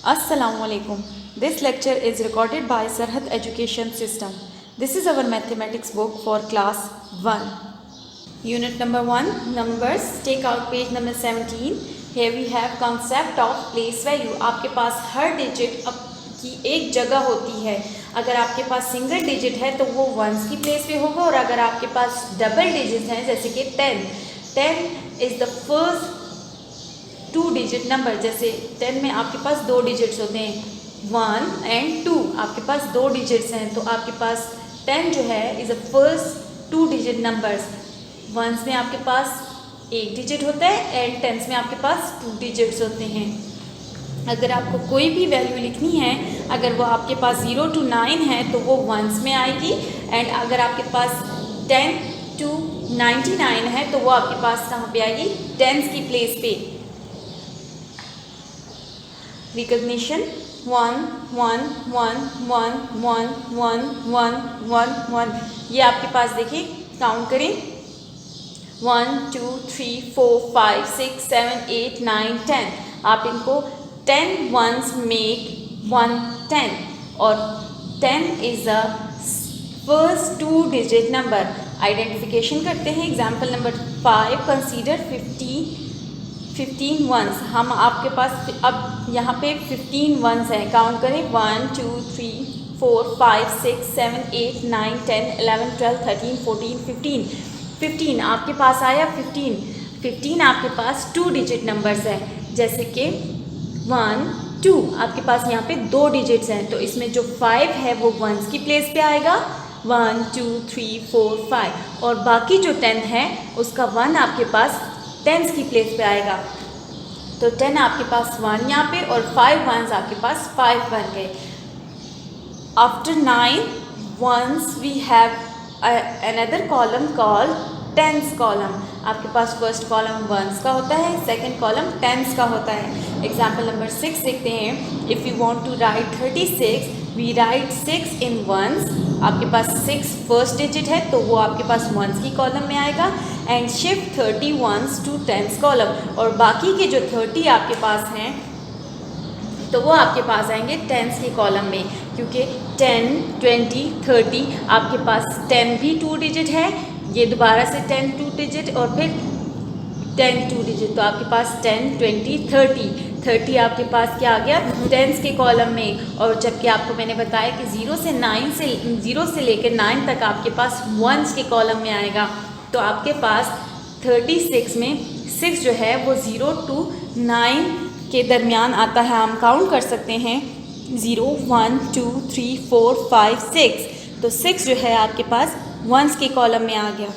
Assalamualaikum. This lecture is recorded by Sarhad Education System. This is our mathematics book for class 1. Unit number 1, numbers. Take out page number 17. Here we have concept of place value. आपके पास हर digit की एक जगह होती है. अगर आपके पास single digit है तो वो वंस की प्लेस पे होगा, और अगर आपके पास डबल डिजिट हैं जैसे कि 10 is the first 2 digit number. जैसे 10 में आपके पास 2 डिजिट्स होते हैं, 1 एंड 2. आपके पास 2 डिजिट्स हैं तो आपके पास 10 जो है is a first 2 digit numbers. Ones में आपके पास 1 डिजिट होता है एंड टेंस में आपके पास 2 डिजिट्स होते हैं. अगर आपको कोई भी वैल्यू लिखनी है, अगर वो आपके पास 0 to 9 है तो वो वंस में आएगी, एंड अगर आपके पास 10 to 99 है तो वो आपके पास कहाँ पे आएगी, टेंस की प्लेस पे. रिकग्निशन 1 1 1 1 1 1 1 1 1. ये आपके पास देखिए, काउंट करें 1 2 3 4 5 6 7 8 9 10. आप इनको 10 वंस मेक 1 10, और 10 is a first 2 digit number. Identification करते हैं. Example number 5, consider 15 ones. हम आपके पास अब यहाँ पे 15 वंस हैं. काउंट करें 1 2 3 4 5 6 7 8 9 10 11 12 13 14 15. आपके पास आया 15 आपके पास 2 डिजिट नंबर्स हैं. जैसे कि 1 2 आपके पास यहाँ पे 2 डिजिट्स हैं, तो इसमें जो 5 है वो वंस की प्लेस पे आएगा. 1 2 3 4 5. और बाकी जो 10 है उसका 1 आपके पास टेंस की प्लेस पे आएगा. तो 10 आपके पास 1 यहाँ पे, और 5 वंस आपके पास 5 बन गए. After 9 ones we have another column called tens column. आपके पास फर्स्ट कॉलम वंस का होता है, सेकंड कॉलम टेंस का होता है. एग्जाम्पल नंबर 6 देखते हैं. If you want to write 36, we write 6 in ones. आपके पास 6 फर्स्ट डिजिट है तो वो आपके पास वंस की कॉलम में आएगा, and shift 30 ones to tens column. और बाकी के जो 30 आपके पास हैं तो वो आपके पास आएंगे टेंस की कॉलम में, क्योंकि 10 20 30 आपके पास 10 भी 2 डिजिट है, ये दोबारा से 10 2 डिजिट, और फिर 10 2 डिजिट. तो आपके पास 10 20 30 आपके पास क्या आ गया, टेंस के कॉलम में. और जबकि आपको मैंने बताया कि 0 से लेकर 9 तक आपके पास वंस के कॉलम में आएगा. तो आपके पास 36 में 6 जो है वो 0 to 9 के दरमियान आता है. हम काउंट कर सकते हैं 0 1 2 3 4 5 6. तो 6 जो है आपके पास वंस के कॉलम में आ गया.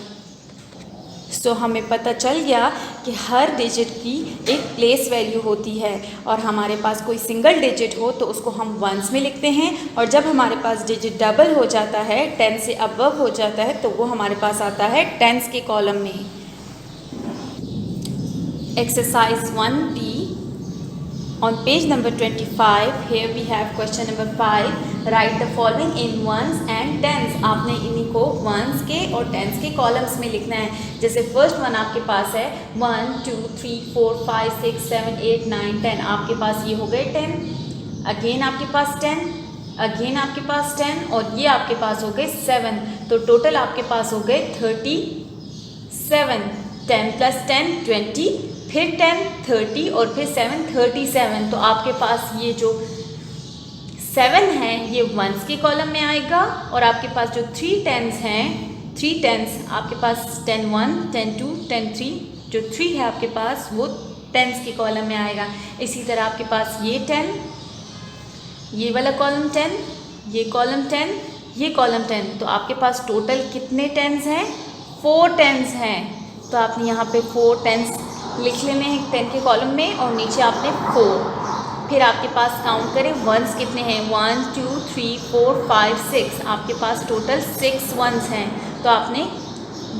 सो हमें पता चल गया कि हर डिजिट की एक प्लेस वैल्यू होती है, और हमारे पास कोई सिंगल डिजिट हो तो उसको हम वंस में लिखते हैं, और जब हमारे पास डिजिट डबल हो जाता है, 10 से अबव हो जाता है, तो वो हमारे पास आता है टेंस के कॉलम में. Exercise 1B on page number 25. here we have question number 5. write the following in ones and tens. आपने इन्हीं को वंस के और टेंस के कॉलम्स में लिखना है. जैसे फर्स्ट वन आपके पास है 1 2 3 4 5 6 7 8 9 10. आपके पास ये हो गए 10, अगेन आपके पास 10, अगेन आपके पास 10, और ये आपके पास हो गए 7. तो टोटल आपके पास हो गए 37. 10 + 10 20, फिर 10 30, और फिर 7 37. तो आपके पास ये जो 7 है ये वंस के कॉलम में आएगा, और आपके पास जो 3 टेंस हैं, 3 टेंस आपके पास 10 1 10 2 10 3. जो 3 है आपके पास वो टेंस के कॉलम में आएगा. इसी तरह आपके पास ये 10, ये वाला कॉलम 10, ये कॉलम 10, ये कॉलम 10. तो आपके पास टोटल कितने टेंस हैं, 4 टेंस हैं. तो आपने यहाँ पे 4 टेंस लिख लेने हैं 10 के कॉलम में, और नीचे आपने 4. फिर आपके पास काउंट करें वंस कितने हैं, 1 2 3 4 5 6. आपके पास टोटल 6 वंस हैं. तो आपने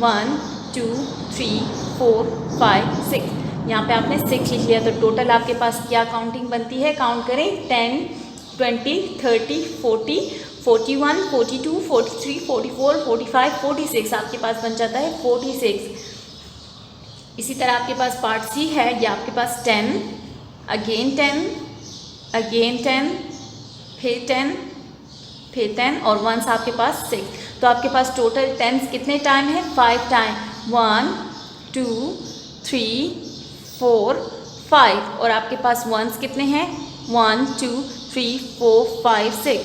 1 2 3 4 5 6, यहाँ पे आपने 6 लिख लिया. तो टोटल आपके पास क्या काउंटिंग बनती है, काउंट करें 10 20 30 40 41 42 43 44 45 46. आपके पास बन जाता है 46. इसी तरह आपके पास पार्ट सी है, ये आपके पास 10, अगेन 10, अगेन 10, फिर 10, फिर 10 और वंस आपके पास 6। तो आपके पास टोटल टेंस कितने टाइम है? 5 टाइम। 1 2 3 4 5 और आपके पास वंस कितने हैं? 1 2 3 4 5 6।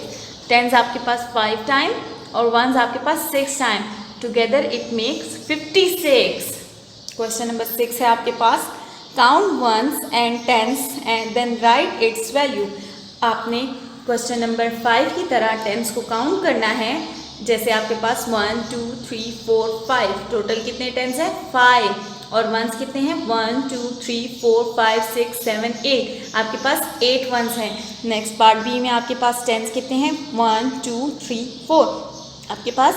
टेंस आपके पास 5 टाइम और वंस आपके पास 6 time. Together it makes 56। Question number 6 है आपके पास, count ones and tens and then write its value. आपने क्वेश्चन नंबर 5 की तरह टेंस को काउंट करना है। जैसे आपके पास 1 2 3 4 5 टोटल कितने टेंस है? 5 और वंस कितने हैं? 1 2 3 4 5 6 7 8। आपके पास 8 वंस हैं। नेक्स्ट पार्ट बी में आपके पास टेंस कितने हैं? 1 2 3 4। आपके पास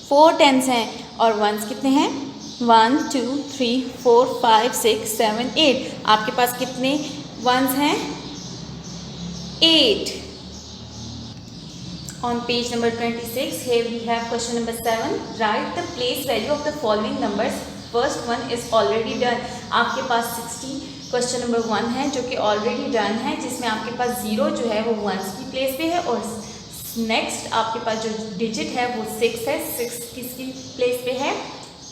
4 टेंस हैं और वंस कितने हैं? 1 2 3 4 5 6 7 8। आपके पास कितने वंस हैं? 8. On page number 26, here we have question number 7. Write the place value of the following numbers. First one is already done. आपके पास 60 क्वेश्चन नंबर 1 है जो कि ऑलरेडी डन है, जिसमें आपके पास 0 जो है वो वंस की प्लेस पे है और नेक्स्ट आपके पास जो डिजिट है वो 6 है। 6 किसकी प्लेस पे है?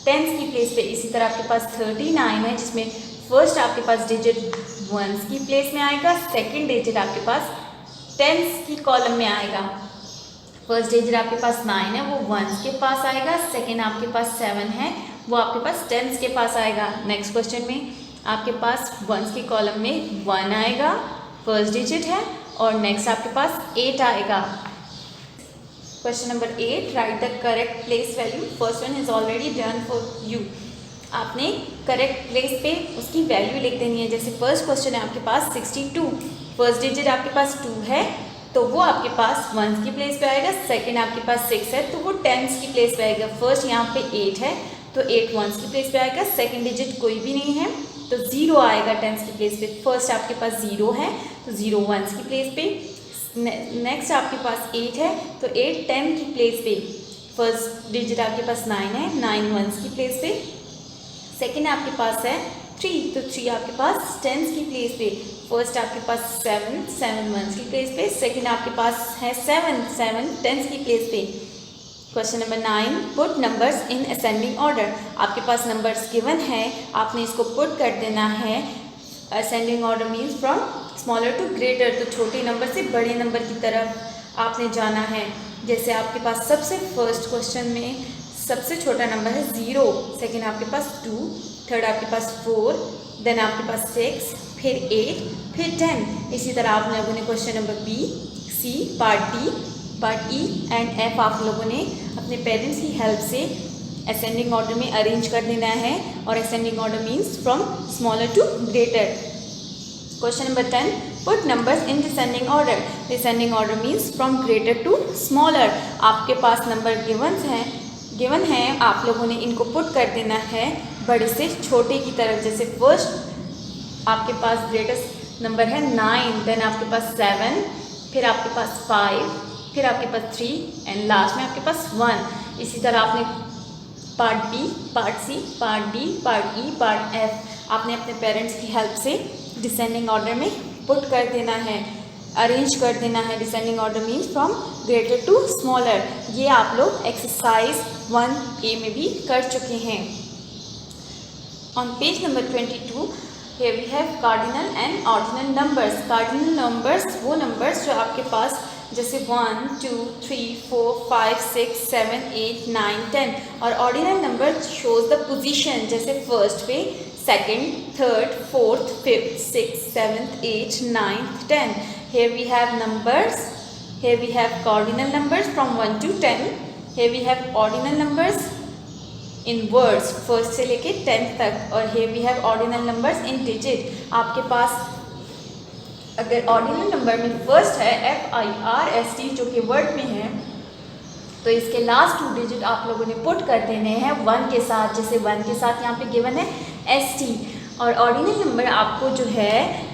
टेंस की प्लेस पे। इसी तरह आपके पास 39 है जिसमें फर्स्ट आपके पास डिजिट वंस की प्लेस में आएगा, सेकंड डिजिट आपके पास टेंस की कॉलम में आएगा। फर्स्ट डिजिट आपके पास 9 है वो वंस के पास आएगा, सेकंड आपके पास 7 है वो आपके पास टेंस के पास आएगा। नेक्स्ट क्वेश्चन में आपके पास वंस के कॉलम में 1 आएगा, फर्स्ट डिजिट है, और नेक्स्ट आपके पास 8 आएगा। Question number 8, right the correct place value. First one is already done for you. आपने करेक्ट प्लेस पे उसकी वैल्यू लिख देनी है। जैसे फर्स्ट क्वेश्चन है आपके पास 62, फर्स्ट डिजिट आपके पास 2 है तो वो आपके पास वंस की प्लेस पे आएगा, सेकंड आपके पास 6 है तो वो टेंस की प्लेस पे आएगा। फर्स्ट यहाँ पे 8 है तो 8 वंस की प्लेस पे आएगा, सेकंड डिजिट कोई भी नहीं है तो 0 आएगा टेंस की प्लेस पे। फर्स्ट आपके पास 0 है तो 0 वंस की प्लेस पे। नेक्स्ट आपके पास 8 है तो 8 10 की प्लेस पे। फर्स्ट डिजिट आपके पास 9 है, 9 वंस की प्लेस पे। सेकंड आपके पास है 3 तो 3 आपके पास टेंस की प्लेस पे। फर्स्ट आपके पास 7 7 वंस की प्लेस पे, सेकंड आपके पास है 7 7 टेंस की प्लेस पे। Question number 9, put numbers in ascending order. आपके पास नंबर्स गिवन है, आपने इसको पुट कर देना है। Ascending order means from smaller to greater, तो छोटे नंबर से बड़े नंबर की तरफ आपने जाना है। जैसे आपके पास सबसे फर्स्ट क्वेश्चन में सबसे छोटा नंबर है 0, सेकेंड आपके पास 2, थर्ड आपके पास 4, देन आपके पास 6, फिर 8, फिर 10। इसी तरह आप लोगों ने question number B, C, part D, part E and F आप लोगों ने अपने पेरेंट्स की हेल्प से असेंडिंग ऑर्डर में अरेंज कर देना है। और ascending order means from smaller to greater. Question number 10, put numbers in descending order. Descending order means from greater to smaller. आपके पास नंबर गिवन है, आप लोगों ने इनको पुट कर देना है बड़े से छोटे की तरफ। जैसे फर्स्ट आपके पास ग्रेटेस्ट नंबर है 9, देन आपके पास 7, फिर आपके पास 5, फिर आपके पास 3 एंड लास्ट में आपके पास 1। इसी तरह आपने part B, part C, part D, part E, part F आपने अपने पेरेंट्स की हेल्प से डिसेंडिंग ऑर्डर में पुट कर देना है, अरेंज कर देना है। Descending order means from greater to smaller. ये आप लोग एक्सरसाइज 1A में भी कर चुके हैं। On page number 22 here we have cardinal and ordinal numbers. Cardinal numbers वो numbers जो आपके पास जैसे 1 2 3 4 5 6 7 8 9 10, और ordinal number shows the position जैसे फर्स्ट पे, second, third, fourth, fifth, six, seventh, eight, ninth, 10. Here we have numbers. Here we have cardinal numbers from 1 to 10. Here we have ordinal numbers in words first से लेके 10th तक, और here we have ordinal numbers in digit. आपके पास अगर ordinal number में first है FIRST जो कि वर्ड में है, तो इसके लास्ट 2 डिजिट आप लोगों ने पुट कर देने हैं 1 के साथ। जैसे 1 के साथ यहाँ पे गिवन है ST, और ऑर्डिनल नंबर आपको जो है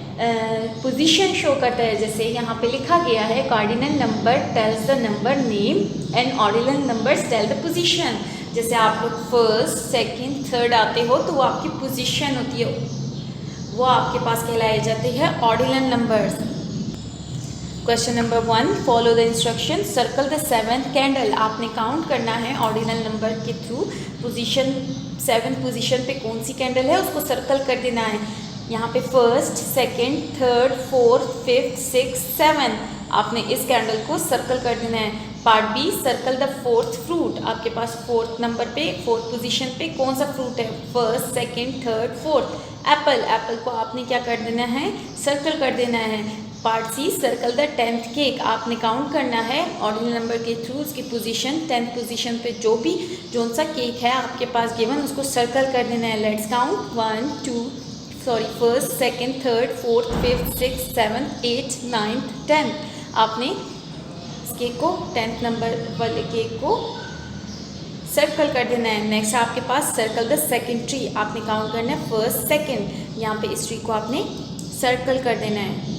पोजीशन शो करता है। जैसे यहाँ पे लिखा गया है cardinal number tells the number name and ordinal numbers tell the position. जैसे आप लोग फर्स्ट, सेकंड, थर्ड आते हो तो वो आपकी पोजीशन होती है, वो आपके पास कहलाए जाते हैं ordinal numbers. Question number 1, follow the instruction, circle the 7th candle. आपने काउंट करना है ऑर्डिनल नंबर के थ्रू, पोजीशन 7 पोजीशन पे कौन सी कैंडल है उसको सर्कल कर देना है। यहाँ पे first, second, third, fourth, fifth, six, 7 आपने इस कैंडल को सर्कल कर देना है। Part B, circle the 4th fruit. आपके पास 4th नंबर पे 4th पोजीशन पे कौन सा फ्रूट है, first, second, third, fourth, Apple. Apple को आपने क्या कर देना है, सर्कल कर देना है। Part C, circle the 10th cake. आपने काउंट करना है ऑर्डिनल नंबर के थ्रू उसकी पोजीशन, 10th पोजीशन पे जोन सा केक है आपके पास गिवन उसको सर्कल कर देना है। Let's count 1 2 first, second, third, fourth, fifth, six, 7, 8, 9, 10 आपने इस केक को 10th नंबर वाले केक को सर्कल कर देना है। नेक्स्ट आपके पास सर्कल द सेकंड ट्री। आपने काउंट करना है फर्स्ट, सेकंड, यहाँ पे इस ट्री को आपने सर्कल कर देना है।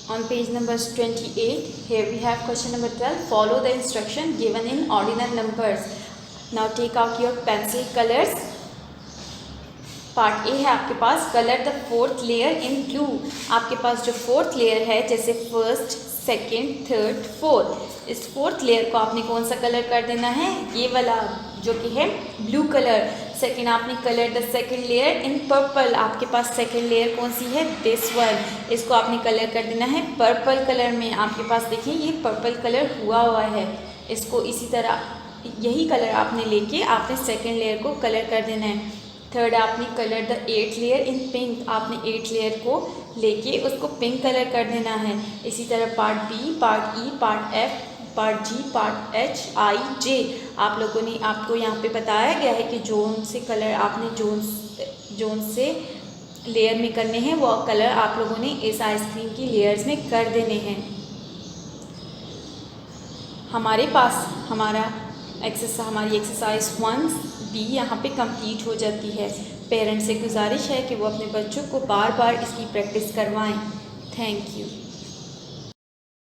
On page number 28, here we have question number 12. Follow the instruction given in ordinal numbers. Now take out your pencil colors. Part A है आपके पास, colour the 4th layer in blue. आपके पास जो 4th लेयर है, जैसे first, second, third, fourth, इस 4th layer को आपने कौन सा कलर कर देना है, ये वाला जो कि है ब्लू कलर। सेकंड आपने colour the second layer in purple. आपके पास सेकंड लेयर कौन सी है, दिस वन, इसको आपने कलर कर देना है पर्पल कलर में। आपके पास देखिए ये पर्पल कलर हुआ है, इसको इसी तरह यही कलर आपने लेके आपने सेकंड लेयर को कलर कर देना है। थर्ड आपने colour the 8th layer in pink. आपने 8th लेयर को लेके उसको पिंक कलर कर देना है। इसी तरह part B, part E, part F, part जी, पार्ट एच, आई, जे आप लोगों ने आपको यहाँ पे बताया गया है कि जोन से कलर आपने जोन से लेयर में करने हैं, वो कलर आप लोगों ने इस आइसक्रीम की लेयर्स में कर देने हैं। हमारे पास हमारी एक्सरसाइज 1B यहाँ पे कंप्लीट हो जाती है। पेरेंट्स से गुजारिश है कि वो अपने बच्चों को बार बार इसकी प्रैक्टिस करवाएं। Thank you.